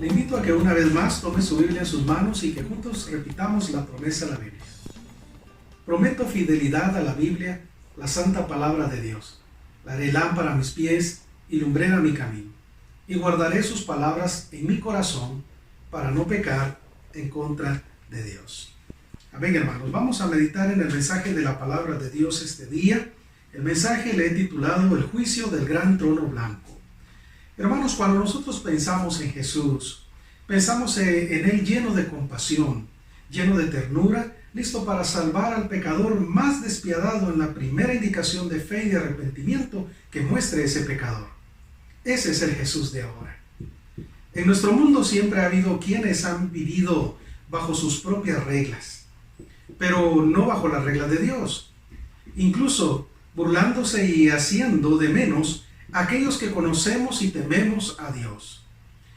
Le invito a que una vez más tome su Biblia en sus manos y que juntos repitamos la promesa de la Biblia. Prometo fidelidad a la Biblia, la santa palabra de Dios. La haré lámpara a mis pies y lumbrera a mi camino. Y guardaré sus palabras en mi corazón para no pecar en contra de Dios. Amén, hermanos. Vamos a meditar en el mensaje de la palabra de Dios este día. El mensaje le he titulado El juicio del gran trono blanco. Hermanos, cuando nosotros pensamos en Jesús, pensamos en Él lleno de compasión, lleno de ternura, listo para salvar al pecador más despiadado en la primera indicación de fe y de arrepentimiento que muestre ese pecador. Ese es el Jesús de ahora. En nuestro mundo siempre ha habido quienes han vivido bajo sus propias reglas, pero no bajo las reglas de Dios, incluso burlándose y haciendo de menos a aquellos que conocemos y tememos a Dios.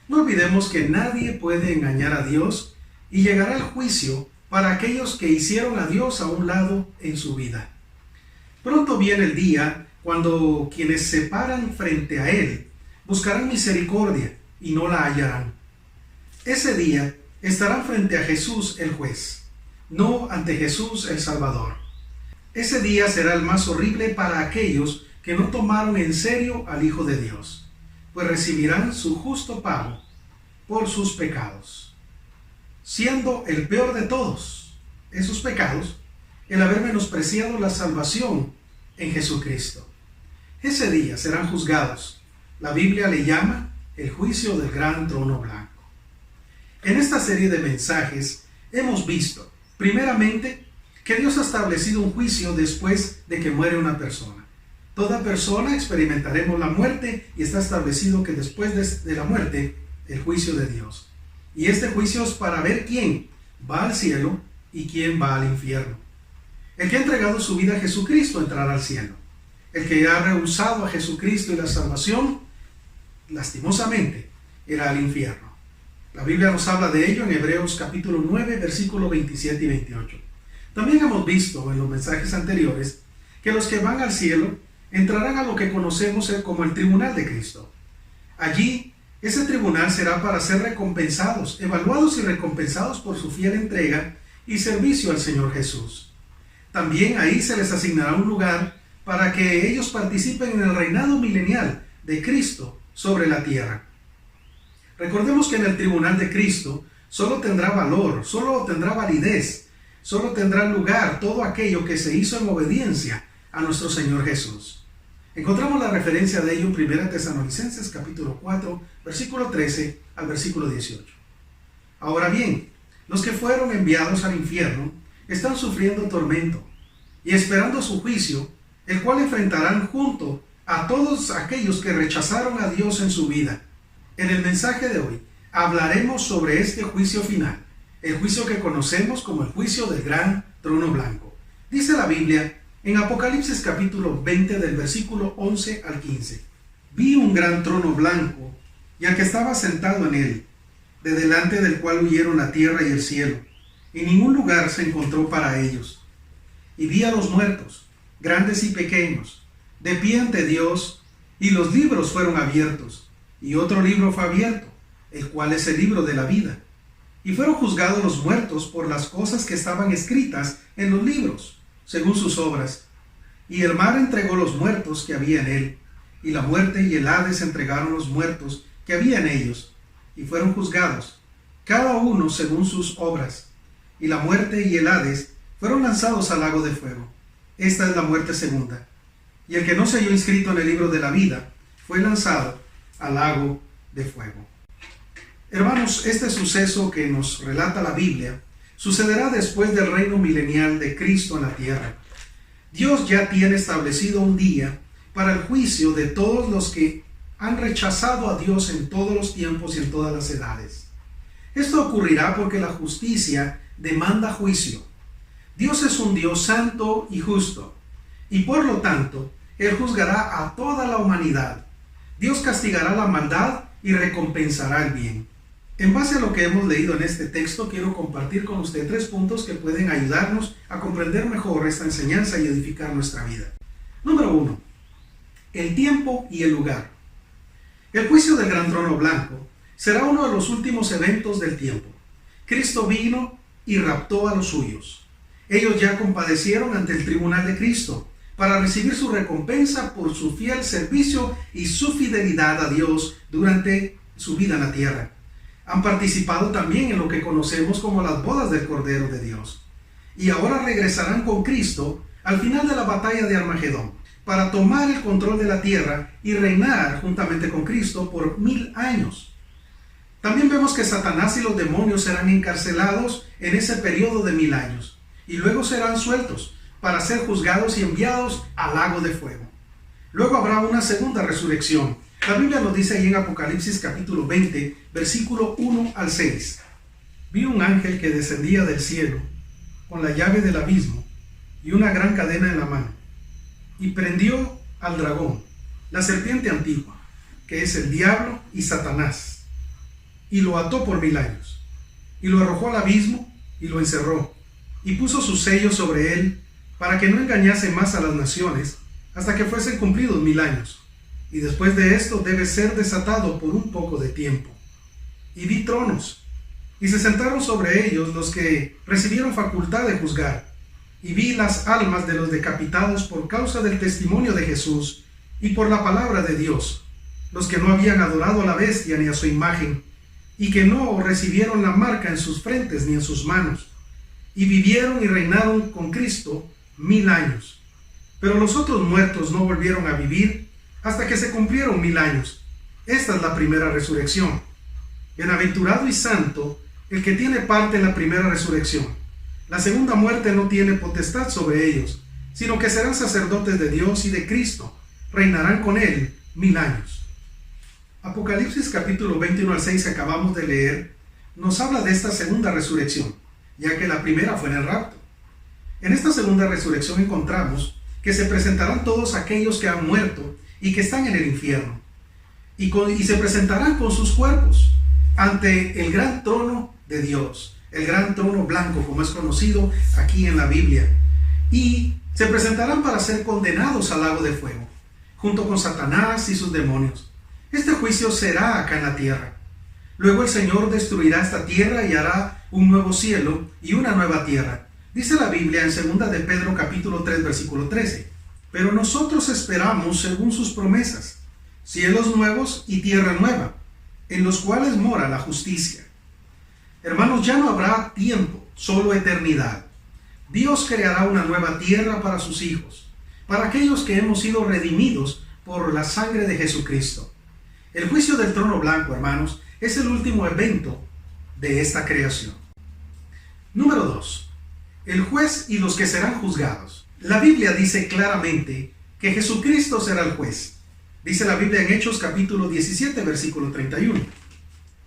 No olvidemos que nadie puede engañar a Dios y llegará el juicio para aquellos que hicieron a Dios a un lado en su vida. Pronto viene el día cuando quienes se paran frente a Él buscarán misericordia y no la hallarán. Ese día estarán frente a Jesús el juez, no ante Jesús el Salvador. Ese día será el más horrible para aquellos que no tomaron en serio al Hijo de Dios, pues recibirán su justo pago por sus pecados, siendo el peor de todos esos pecados el haber menospreciado la salvación en Jesucristo. Ese día serán juzgados. La Biblia le llama el juicio del gran trono blanco. En esta serie de mensajes hemos visto, primeramente, que Dios ha establecido un juicio después de que muere una persona. Toda persona experimentaremos la muerte y está establecido que después de la muerte, el juicio de Dios. Y este juicio es para ver quién va al cielo y quién va al infierno. El que ha entregado su vida a Jesucristo entrará al cielo. El que ha rehusado a Jesucristo y la salvación, lastimosamente, irá al infierno. La Biblia nos habla de ello en Hebreos capítulo 9, versículos 27 y 28. También hemos visto en los mensajes anteriores que los que van al cielo entrarán a lo que conocemos como el tribunal de Cristo. Allí, ese tribunal será para ser recompensados, evaluados y recompensados por su fiel entrega y servicio al Señor Jesús. También ahí se les asignará un lugar para que ellos participen en el reinado milenial de Cristo sobre la tierra. Recordemos que en el tribunal de Cristo solo tendrá valor, solo tendrá validez, solo tendrá lugar todo aquello que se hizo en obediencia a nuestro Señor Jesús. Encontramos la referencia de ello en 1 Tesalonicenses capítulo 4, versículo 13 al versículo 18. Ahora bien, los que fueron enviados al infierno están sufriendo tormento y esperando su juicio, el cual enfrentarán junto a todos aquellos que rechazaron a Dios en su vida. En el mensaje de hoy hablaremos sobre este juicio final, el juicio que conocemos como el juicio del gran trono blanco. Dice la Biblia en Apocalipsis capítulo 20 del versículo 11 al 15. Vi un gran trono blanco y al que estaba sentado en él, de delante del cual huyeron la tierra y el cielo, y ningún lugar se encontró para ellos. Y vi a los muertos, grandes y pequeños, de pie ante Dios, y los libros fueron abiertos, y otro libro fue abierto, el cual es el libro de la vida. Y fueron juzgados los muertos por las cosas que estaban escritas en los libros, según sus obras. Y el mar entregó los muertos que había en él, y la muerte y el Hades entregaron los muertos que había en ellos, y fueron juzgados, cada uno según sus obras. Y la muerte y el Hades fueron lanzados al lago de fuego. Esta es la muerte segunda. Y el que no se halló inscrito en el libro de la vida fue lanzado al lago de fuego. Hermanos, este suceso que nos relata la Biblia sucederá después del reino milenial de Cristo en la tierra. Dios ya tiene establecido un día para el juicio de todos los que han rechazado a Dios en todos los tiempos y en todas las edades. Esto ocurrirá porque la justicia demanda juicio. Dios es un Dios santo y justo, y por lo tanto, Él juzgará a toda la humanidad. Dios castigará la maldad y recompensará el bien. En base a lo que hemos leído en este texto, quiero compartir con usted 3 puntos que pueden ayudarnos a comprender mejor esta enseñanza y edificar nuestra vida. Número 1. El tiempo y el lugar. El juicio del gran trono blanco Será uno de los últimos eventos del tiempo. Cristo vino y raptó a los suyos. Ellos ya compadecieron ante el tribunal de Cristo para recibir su recompensa por su fiel servicio y su fidelidad a Dios durante su vida en la tierra. Han participado también en lo que conocemos como las bodas del Cordero de Dios. Y ahora regresarán con Cristo al final de la batalla de Armagedón para tomar el control de la tierra y reinar juntamente con Cristo por 1000 años. También vemos que Satanás y los demonios serán encarcelados en ese periodo de 1000 años y luego serán sueltos para ser juzgados y enviados al lago de fuego. Luego habrá una segunda resurrección. La Biblia nos dice ahí en Apocalipsis capítulo 20, versículo 1 al 6. Vi un ángel que descendía del cielo con la llave del abismo y una gran cadena en la mano, y prendió al dragón, la serpiente antigua, que es el diablo y Satanás, y lo ató por 1000 años, y lo arrojó al abismo y lo encerró, y puso sus sellos sobre él, para que no engañase más a las naciones, hasta que fuesen cumplidos 1000 años. Y después de esto debe ser desatado por un poco de tiempo. Y vi tronos, y se sentaron sobre ellos los que recibieron facultad de juzgar. Y vi las almas de los decapitados por causa del testimonio de Jesús y por la palabra de Dios, los que no habían adorado a la bestia ni a su imagen, y que no recibieron la marca en sus frentes ni en sus manos. Y vivieron y reinaron con Cristo 1000 años. Pero los otros muertos no volvieron a vivir hasta que se cumplieron 1000 años. Esta es la primera resurrección. Bienaventurado y santo el que tiene parte en la primera resurrección. La segunda muerte no tiene potestad sobre ellos, sino que serán sacerdotes de Dios y de Cristo. Reinarán con él 1000 años. Apocalipsis capítulo 21 al 6 que acabamos de leer nos habla de esta segunda resurrección, ya que la primera fue en el rapto. En esta segunda resurrección encontramos que se presentarán todos aquellos que han muerto y que están en el infierno, y se presentarán con sus cuerpos ante el gran trono de Dios, el gran trono blanco, como es conocido aquí en la Biblia, y se presentarán para ser condenados al lago de fuego, junto con Satanás y sus demonios. Este juicio será acá en la tierra. Luego el Señor destruirá esta tierra y hará un nuevo cielo y una nueva tierra. Dice la Biblia en 2 de Pedro capítulo 3 versículo 13. Pero nosotros esperamos según sus promesas, cielos nuevos y tierra nueva, en los cuales mora la justicia. Hermanos, ya no habrá tiempo, solo eternidad. Dios creará una nueva tierra para sus hijos, para aquellos que hemos sido redimidos por la sangre de Jesucristo. El juicio del trono blanco, hermanos, es el último evento de esta creación. Número 2. El juez y los que serán juzgados. La Biblia dice claramente que Jesucristo será el juez. Dice la Biblia en Hechos capítulo 17, versículo 31.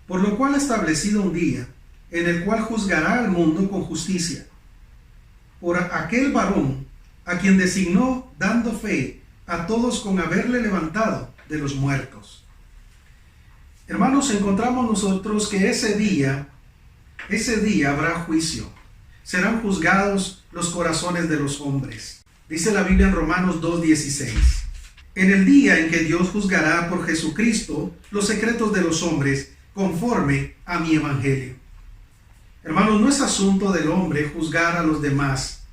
Por lo cual ha establecido un día en el cual juzgará al mundo con justicia, por aquel varón a quien designó dando fe a todos con haberle levantado de los muertos. Hermanos, encontramos nosotros que ese día habrá juicio. Serán juzgados los corazones de los hombres. Dice la Biblia en Romanos 2:16. En el día en que Dios juzgará por Jesucristo los secretos de los hombres, conforme a mi evangelio. Hermanos, no es asunto del hombre juzgar a los demás.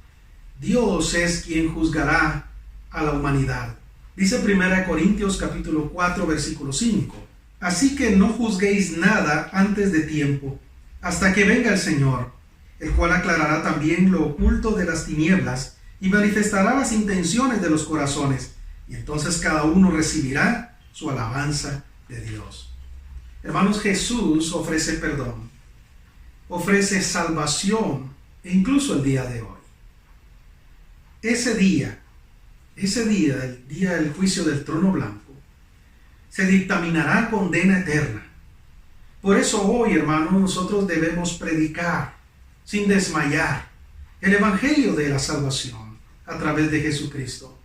Dios es quien juzgará a la humanidad. Dice 1 Corintios capítulo 4 versículo 5. Así que no juzguéis nada antes de tiempo, hasta que venga el Señor, el cual aclarará también lo oculto de las tinieblas y manifestará las intenciones de los corazones, y entonces cada uno recibirá su alabanza de Dios. Hermanos, Jesús ofrece perdón, ofrece salvación, e incluso el día de hoy. Ese día, el día del juicio del trono blanco, se dictaminará condena eterna. Por eso hoy, hermanos, nosotros debemos predicar sin desmayar el evangelio de la salvación a través de Jesucristo,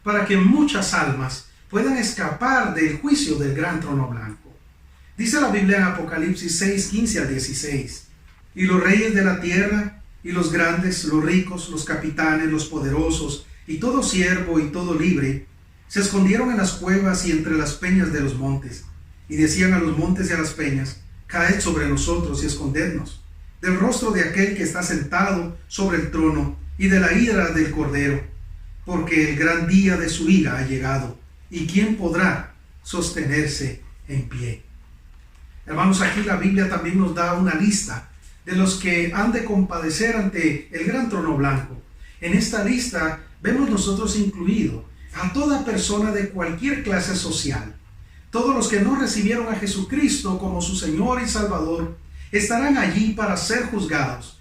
para que muchas almas puedan escapar del juicio del gran trono blanco. Dice la Biblia en Apocalipsis 6, 15 al 16. Y los reyes de la tierra, y los grandes, los ricos, los capitanes, los poderosos, y todo siervo y todo libre, se escondieron en las cuevas y entre las peñas de los montes, y decían a los montes y a las peñas: caed sobre nosotros y escondednos del rostro de aquel que está sentado sobre el trono y de la ira del Cordero, porque el gran día de su ira ha llegado, y ¿quién podrá sostenerse en pie? Hermanos, aquí la Biblia también nos da una lista de los que han de compadecer ante el gran trono blanco. En esta lista vemos nosotros incluido a toda persona de cualquier clase social. Todos los que no recibieron a Jesucristo como su Señor y Salvador estarán allí para ser juzgados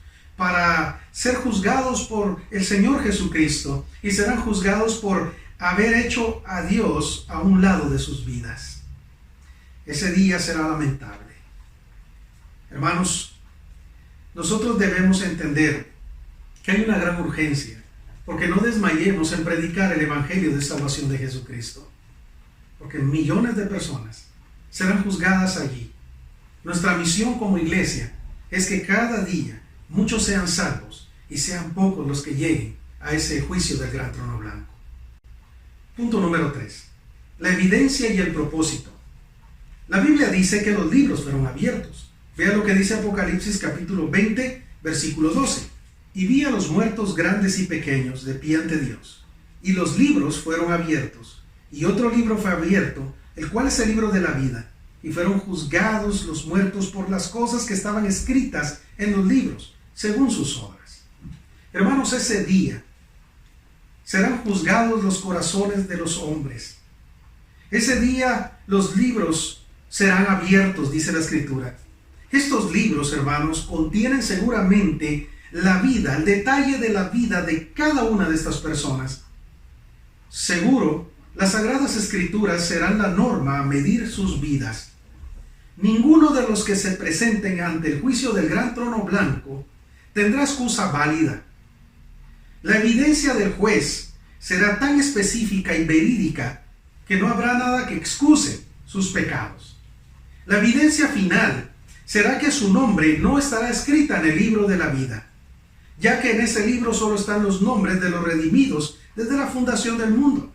por el Señor Jesucristo, y serán juzgados por haber hecho a Dios a un lado de sus vidas. Ese día será lamentable. Hermanos, nosotros debemos entender que hay una gran urgencia, porque no desmayemos en predicar el Evangelio de salvación de Jesucristo, porque millones de personas serán juzgadas allí. Nuestra misión como iglesia es que cada día muchos sean salvos y sean pocos los que lleguen a ese juicio del gran trono blanco. Punto número 3. La evidencia y el propósito. La Biblia dice que los libros fueron abiertos. Vea lo que dice Apocalipsis capítulo 20, versículo 12. Y vi a los muertos grandes y pequeños de pie ante Dios, y los libros fueron abiertos, y otro libro fue abierto, el cual es el libro de la vida, y fueron juzgados los muertos por las cosas que estaban escritas en los libros, según sus obras. Hermanos, ese día serán juzgados los corazones de los hombres. Ese día los libros serán abiertos, dice la Escritura. Estos libros, hermanos, contienen seguramente la vida, el detalle de la vida de cada una de estas personas. Seguro, las Sagradas Escrituras serán la norma a medir sus vidas. Ninguno de los que se presenten ante el juicio del gran trono blanco tendrá excusa válida. La evidencia del juez será tan específica y verídica que no habrá nada que excuse sus pecados. La evidencia final será que su nombre no estará escrita en el libro de la vida, ya que en ese libro solo están los nombres de los redimidos desde la fundación del mundo.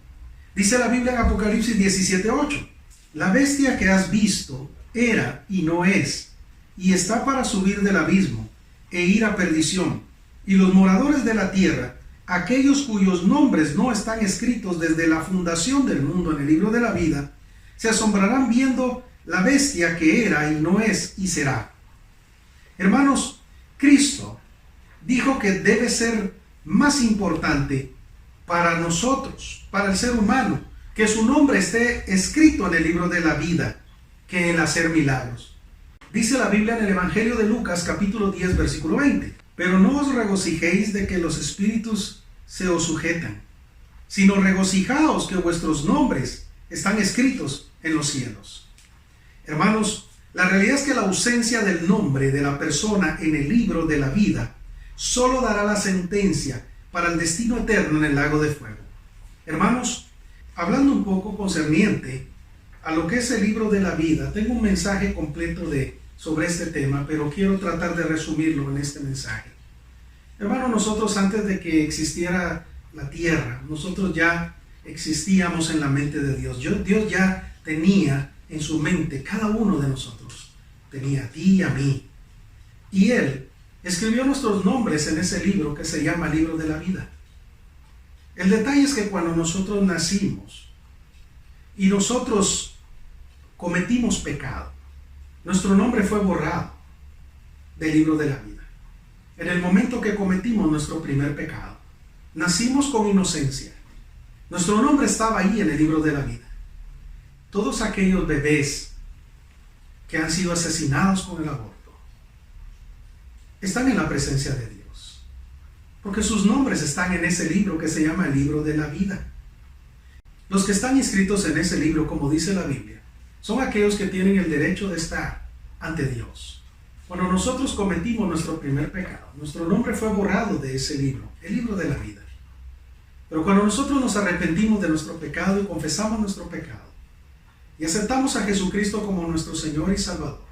Dice la Biblia en Apocalipsis 17:8: la bestia que has visto era y no es, y está para subir del abismo e ir a perdición, y los moradores de la tierra, aquellos cuyos nombres no están escritos desde la fundación del mundo en el libro de la vida, se asombrarán viendo la bestia que era y no es y será. Hermanos, Cristo dijo que debe ser más importante para nosotros, para el ser humano, que su nombre esté escrito en el libro de la vida, que el hacer milagros. Dice la Biblia en el Evangelio de Lucas capítulo 10 versículo 20: pero no os regocijéis de que los espíritus se os sujetan, sino regocijaos que vuestros nombres están escritos en los cielos. Hermanos, la realidad es que la ausencia del nombre de la persona en el libro de la vida solo dará la sentencia para el destino eterno en el lago de fuego. Hermanos, hablando un poco concerniente a lo que es el libro de la vida, tengo un mensaje completo sobre este tema, pero quiero tratar de resumirlo en este mensaje. Hermanos, nosotros antes de que existiera la tierra, nosotros ya existíamos en la mente de Dios. Dios ya tenía en su mente cada uno de nosotros, tenía a ti y a mí, y Él escribió nuestros nombres en ese libro que se llama Libro de la Vida. El detalle es que cuando nosotros nacimos y nosotros cometimos pecado, nuestro nombre fue borrado del libro de la vida. En el momento que cometimos nuestro primer pecado, nacimos con inocencia. Nuestro nombre estaba ahí en el libro de la vida. Todos aquellos bebés que han sido asesinados con el aborto están en la presencia de Dios, porque sus nombres están en ese libro que se llama el libro de la vida. Los que están inscritos en ese libro, como dice la Biblia, son aquellos que tienen el derecho de estar ante Dios. Cuando nosotros cometimos nuestro primer pecado, nuestro nombre fue borrado de ese libro, el libro de la vida. Pero cuando nosotros nos arrepentimos de nuestro pecado y confesamos nuestro pecado, y aceptamos a Jesucristo como nuestro Señor y Salvador,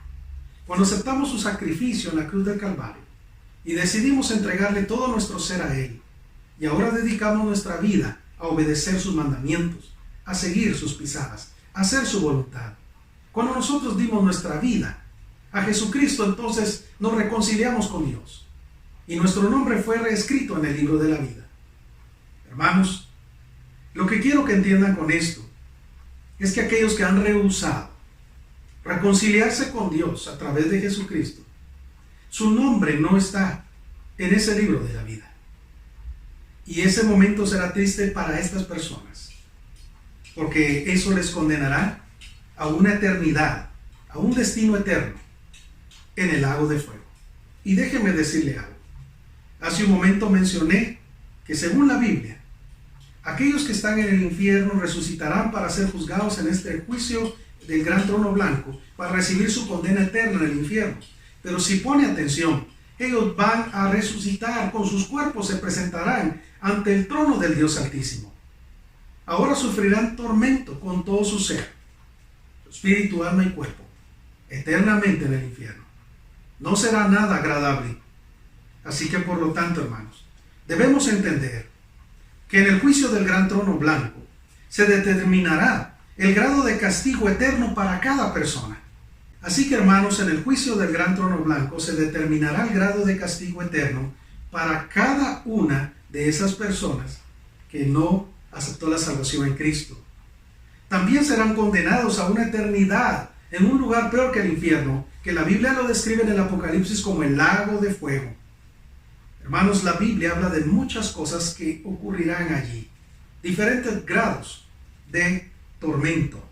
cuando aceptamos su sacrificio en la cruz del Calvario y decidimos entregarle todo nuestro ser a Él, y ahora dedicamos nuestra vida a obedecer sus mandamientos, a seguir sus pisadas, a hacer su voluntad, Cuando nosotros dimos nuestra vida a Jesucristo, entonces nos reconciliamos con Dios. Y nuestro nombre fue reescrito en el libro de la vida. Hermanos, lo que quiero que entiendan con esto es que aquellos que han rehusado reconciliarse con Dios a través de Jesucristo, su nombre no está en ese libro de la vida. Y ese momento será triste para estas personas, porque eso les condenará a una eternidad, a un destino eterno en el lago de fuego. Y déjeme decirle algo. Hace un momento mencioné que según la Biblia, aquellos que están en el infierno resucitarán para ser juzgados en este juicio del gran trono blanco, para recibir su condena eterna en el infierno. Pero si pone atención, ellos van a resucitar, con sus cuerpos se presentarán ante el trono del Dios Altísimo. Ahora sufrirán tormento con todo su ser, espíritu, alma y cuerpo, eternamente en el infierno. No será nada agradable. Así que por lo tanto, hermanos, debemos entender que en el juicio del gran trono blanco se determinará el grado de castigo eterno para cada persona. Así que, hermanos, en el juicio del gran trono blanco se determinará el grado de castigo eterno para cada una de esas personas que no aceptó la salvación en Cristo. También serán condenados a una eternidad en un lugar peor que el infierno, que la Biblia lo describe en el Apocalipsis como el lago de fuego. Hermanos, la Biblia habla de muchas cosas que ocurrirán allí, diferentes grados de tormento.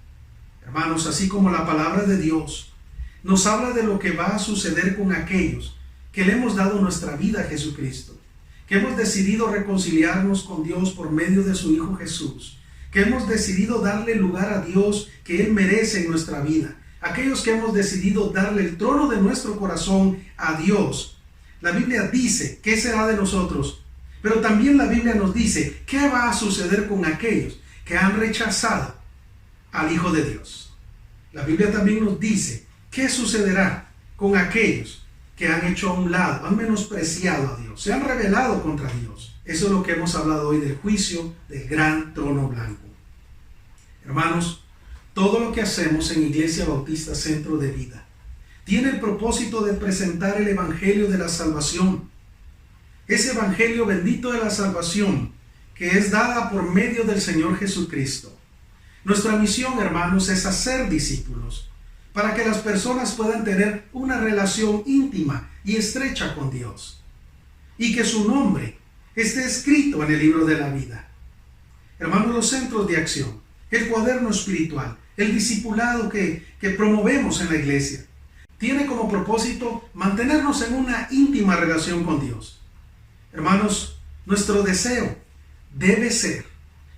Hermanos, así como la palabra de Dios nos habla de lo que va a suceder con aquellos que le hemos dado nuestra vida a Jesucristo, que hemos decidido reconciliarnos con Dios por medio de su Hijo Jesús, que hemos decidido darle lugar a Dios que Él merece en nuestra vida, aquellos que hemos decidido darle el trono de nuestro corazón a Dios. La Biblia dice qué será de nosotros, pero también la Biblia nos dice qué va a suceder con aquellos que han rechazado al Hijo de Dios. La Biblia también nos dice qué sucederá con aquellos que han hecho a un lado, han menospreciado a Dios, se han rebelado contra Dios. Eso es lo que hemos hablado hoy del juicio del gran trono blanco. Hermanos, todo lo que hacemos en Iglesia Bautista Centro de Vida tiene el propósito de presentar el Evangelio de la salvación. Ese Evangelio bendito de la salvación que es dada por medio del Señor Jesucristo. Nuestra misión, hermanos, es hacer discípulos para que las personas puedan tener una relación íntima y estrecha con Dios y que su nombre esté escrito en el libro de la vida. Hermanos, los centros de acción, el cuaderno espiritual, el discipulado que promovemos en la iglesia, tiene como propósito mantenernos en una íntima relación con Dios. Hermanos, nuestro deseo debe ser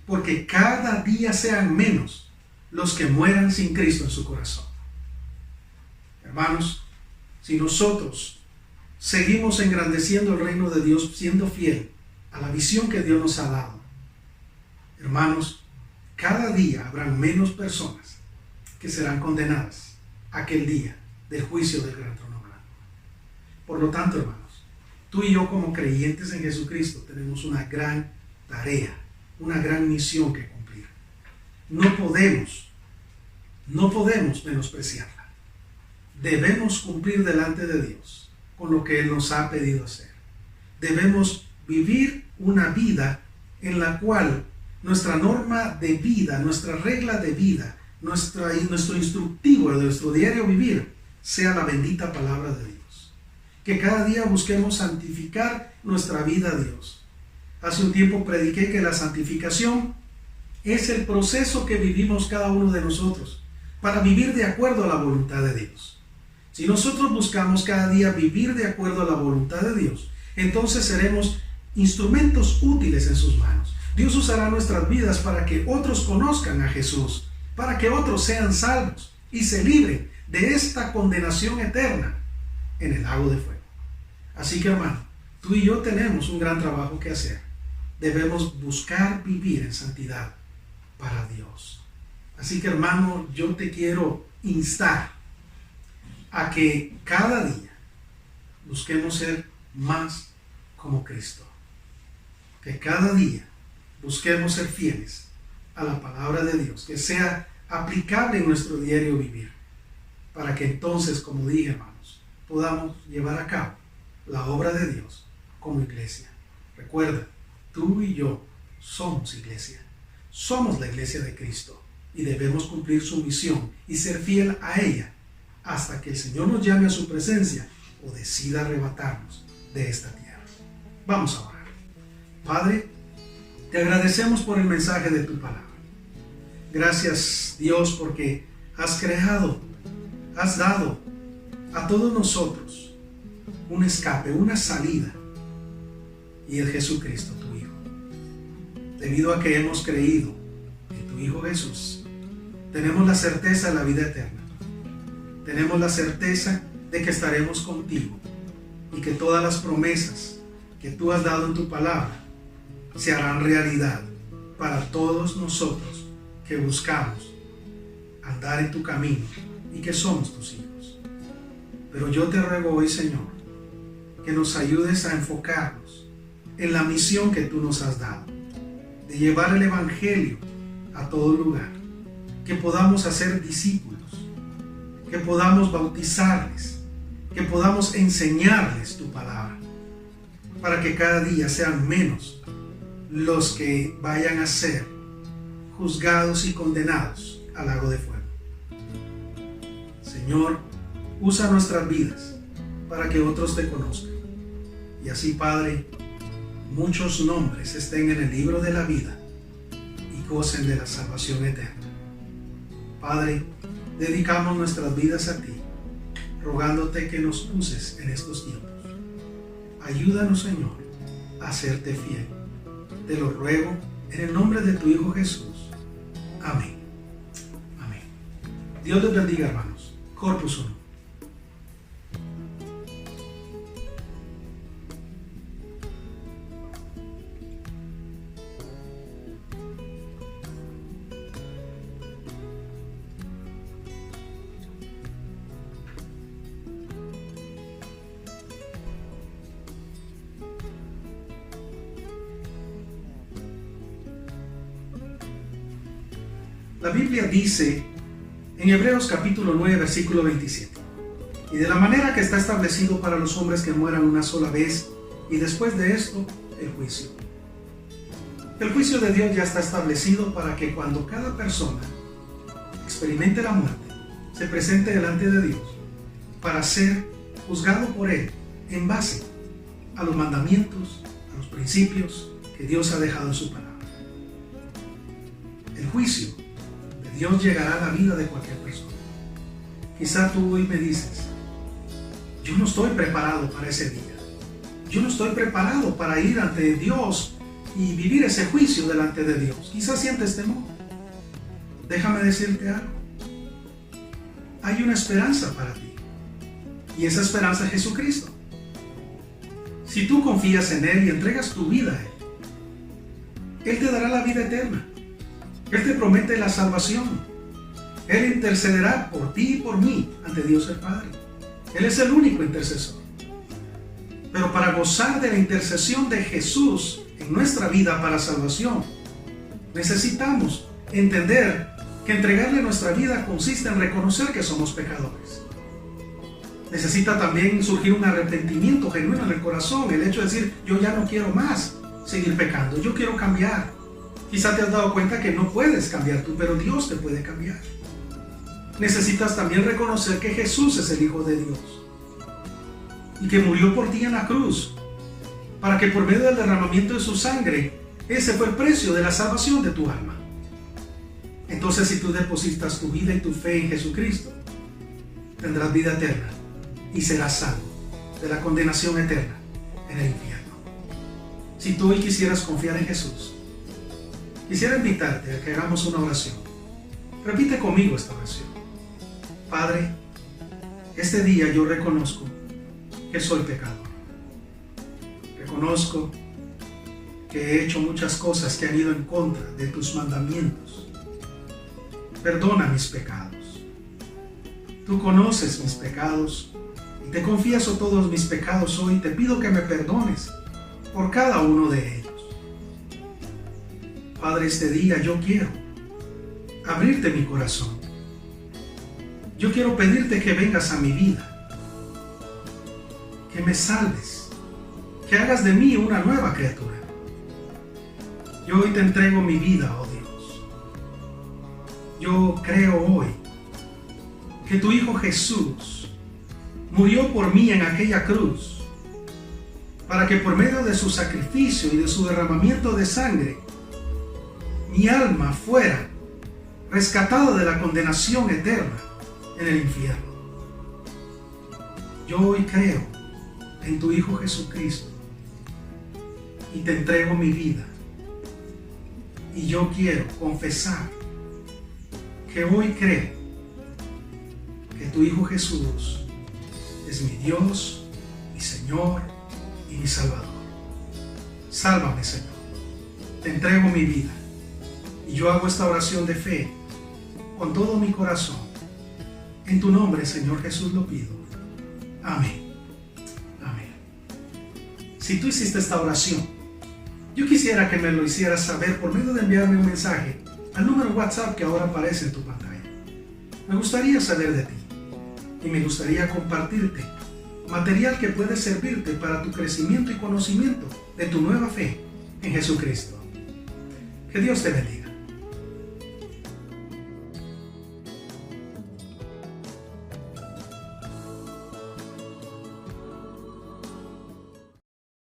porque cada día sean menos los que mueran sin Cristo en su corazón. Hermanos, si nosotros seguimos engrandeciendo el reino de Dios, siendo fiel a la visión que Dios nos ha dado, hermanos, cada día habrán menos personas que serán condenadas aquel día del juicio del gran trono blanco. Por lo tanto, hermanos, tú y yo como creyentes en Jesucristo tenemos una gran tarea, una gran misión que cumplir. No podemos menospreciarla. Debemos cumplir delante de Dios con lo que Él nos ha pedido hacer. Debemos vivir una vida en la cual nuestra norma de vida, nuestra regla de vida, nuestro instructivo de nuestro diario vivir sea la bendita palabra de Dios. Que cada día busquemos santificar nuestra vida a Dios. Hace un tiempo prediqué que la santificación es el proceso que vivimos cada uno de nosotros para vivir de acuerdo a la voluntad de Dios. Si nosotros buscamos cada día vivir de acuerdo a la voluntad de Dios, entonces seremos instrumentos útiles en sus manos. Dios usará nuestras vidas para que otros conozcan a Jesús, para que otros sean salvos y se libren de esta condenación eterna en el lago de fuego. Así que, hermano, tú y yo tenemos un gran trabajo que hacer. Debemos buscar vivir en santidad para Dios. Así que, hermano, yo te quiero instar a que cada día busquemos ser más como Cristo. Que cada día busquemos ser fieles a la palabra de Dios, que sea aplicable en nuestro diario vivir. para que entonces, como dije, hermanos, podamos llevar a cabo la obra de Dios como iglesia. Recuerda, tú y yo somos iglesia. Somos la iglesia de Cristo y debemos cumplir su misión y ser fiel a ella hasta que el Señor nos llame a su presencia o decida arrebatarnos de esta tierra. Vamos a orar. Padre, te agradecemos por el mensaje de tu palabra. Gracias, Dios, porque has dado a todos nosotros un escape, una salida, y es Jesucristo, tu Hijo. Debido a que hemos creído en tu Hijo Jesús, tenemos la certeza de la vida eterna. Tenemos la certeza de que estaremos contigo y que todas las promesas que tú has dado en tu palabra se harán realidad para todos nosotros que buscamos andar en tu camino y que somos tus hijos. Pero yo te ruego hoy, Señor, que nos ayudes a enfocarnos en la misión que tú nos has dado, de llevar el Evangelio a todo lugar, que podamos hacer discípulos, que podamos bautizarles, que podamos enseñarles tu palabra, para que cada día sean menos los que vayan a ser juzgados y condenados al lago de fuego. Señor, usa nuestras vidas para que otros te conozcan. Y así, Padre, muchos nombres estén en el libro de la vida y gocen de la salvación eterna. Padre, dedicamos nuestras vidas a ti, rogándote que nos uses en estos tiempos. Ayúdanos, Señor, a serte fiel. Te lo ruego en el nombre de tu Hijo Jesús. Amén. Amén. Dios les bendiga, hermanos. Corpus Uno. La Biblia dice en Hebreos capítulo 9, versículo 27, y de la manera que está establecido para los hombres que mueran una sola vez, y después de esto, el juicio. El juicio de Dios ya está establecido para que cuando cada persona experimente la muerte, se presente delante de Dios para ser juzgado por Él en base a los mandamientos, a los principios que Dios ha dejado en su palabra. El juicio de Dios llegará a la vida de cualquier persona. Quizá tú hoy me dices, yo no estoy preparado para ese día. Yo no estoy preparado para ir ante Dios y vivir ese juicio delante de Dios. Quizás sientes temor. Déjame decirte algo. Hay una esperanza para ti. Y esa esperanza es Jesucristo. Si tú confías en Él y entregas tu vida a Él, Él te dará la vida eterna. Él te promete la salvación. Él intercederá por ti y por mí ante Dios el Padre. Él es el único intercesor. Pero para gozar de la intercesión de Jesús en nuestra vida para salvación, necesitamos entender que entregarle nuestra vida consiste en reconocer que somos pecadores. Necesita también surgir un arrepentimiento genuino en el corazón, el hecho de decir, yo ya no quiero más seguir pecando, yo quiero cambiar. Quizá te has dado cuenta que no puedes cambiar tú, pero Dios te puede cambiar. Necesitas también reconocer que Jesús es el Hijo de Dios y que murió por ti en la cruz, para que por medio del derramamiento de su sangre, ese fue el precio de la salvación de tu alma. Entonces, si tú depositas tu vida y tu fe en Jesucristo, tendrás vida eterna y serás salvo de la condenación eterna en el infierno. Si tú hoy quisieras confiar en Jesús, quisiera invitarte a que hagamos una oración. Repite conmigo esta oración. Padre, este día yo reconozco que soy pecador. Reconozco que he hecho muchas cosas que han ido en contra de tus mandamientos. Perdona mis pecados. Tú conoces mis pecados y te confieso todos mis pecados hoy. Te pido que me perdones por cada uno de ellos. Padre, este día yo quiero abrirte mi corazón. Yo quiero pedirte que vengas a mi vida, que me salves, que hagas de mí una nueva criatura. Yo hoy te entrego mi vida, oh Dios. Yo creo hoy que tu Hijo Jesús murió por mí en aquella cruz, para que por medio de su sacrificio y de su derramamiento de sangre, mi alma fuera rescatada de la condenación eterna en el infierno. Yo hoy creo en tu Hijo Jesucristo y te entrego mi vida. Y yo quiero confesar que hoy creo que tu Hijo Jesús es mi Dios, mi Señor y mi Salvador. Sálvame, Señor. Te entrego mi vida. Y yo hago esta oración de fe con todo mi corazón. En tu nombre, Señor Jesús, lo pido. Amén. Amén. Si tú hiciste esta oración, yo quisiera que me lo hicieras saber por medio de enviarme un mensaje al número WhatsApp que ahora aparece en tu pantalla. Me gustaría saber de ti y me gustaría compartirte material que puede servirte para tu crecimiento y conocimiento de tu nueva fe en Jesucristo. Que Dios te bendiga.